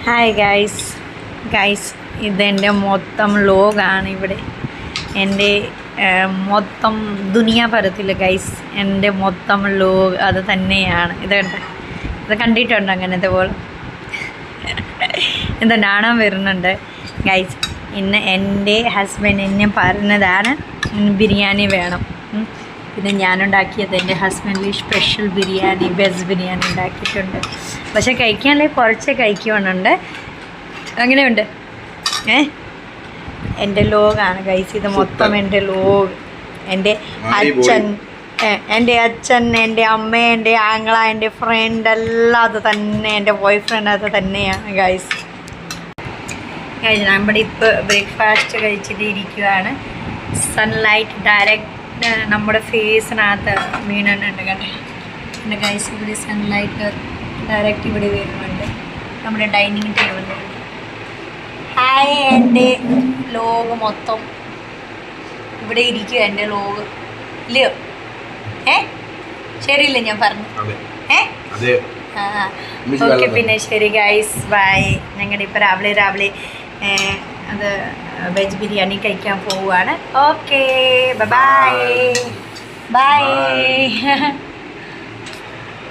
Hi guys ഇതെൻ്റെ മൊത്തം ലോകാണ് ഇവിടെ. എൻ്റെ മൊത്തം ദുനിയ പരത്തില്ല ഗൈസ്, എൻ്റെ മൊത്തം ലോഗ് അത് തന്നെയാണ്. ഇത് കണ്ടിട്ടുണ്ട് അങ്ങനത്തെ പോലെ. എന്താ കാണാൻ വരുന്നുണ്ട് ഗൈസ്. ഇന്ന് എൻ്റെ ഹസ്ബൻഡ് എന്നെ പറഞ്ഞതാണ് ബിരിയാണി വേണം. പിന്നെ ഞാനുണ്ടാക്കിയത് എൻ്റെ ഹസ്ബൻഡിൽ സ്പെഷ്യൽ ബിരിയാണി, വെജ് ബിരിയാണി ഉണ്ടാക്കിയിട്ടുണ്ട്. പക്ഷെ കഴിക്കാനല്ലേ കുറച്ച് കഴിക്കുന്നുണ്ട്. അങ്ങനെയുണ്ട്. എൻ്റെ ലോകാണ് ഗൈസ്, ഇത് മൊത്തം എൻ്റെ ലോഗ്. എൻ്റെ അച്ഛൻ, എൻ്റെ അമ്മ, എൻ്റെ ആങ്ങള, എൻ്റെ ഫ്രണ്ട് എല്ലാം അത് തന്നെ. എൻ്റെ ബോയ് ഫ്രണ്ട് അത് തന്നെയാണ് ഗൈസ്. നമ്മുടെ ഇപ്പോൾ ബ്രേക്ക്ഫാസ്റ്റ് കഴിച്ചിട്ട് ഇരിക്കുകയാണ്. സൺലൈറ്റ് ഡയറക്റ്റ് നമ്മുടെ ഫേസിനകത്ത് വീണുണ്ട് കണ്ടേ. എൻ്റെ ഗൈസ് ഇവിടെ സൺലൈറ്റ് ഡയറക്റ്റ് ഇവിടെ വരുന്നുണ്ട് നമ്മുടെ ഡൈനിങ് ടേബിളിൽ. ഹായ്, എൻ്റെ ലോഗ് മൊത്തം ഇവിടെ ഇരിക്കുക. എൻ്റെ ലോഗ് ഇല്ലയോ? ശരിയില്ലേ ഞാൻ പറഞ്ഞു? ഓക്കെ, പിന്നെ ശരി ഗൈസ്, ബൈ. ഞങ്ങളുടെ ഇപ്പോൾ രാവിലെ അത് വെജ് ബിരിയാണി കഴിക്കാൻ പോവുകയാണ്. Okay, by.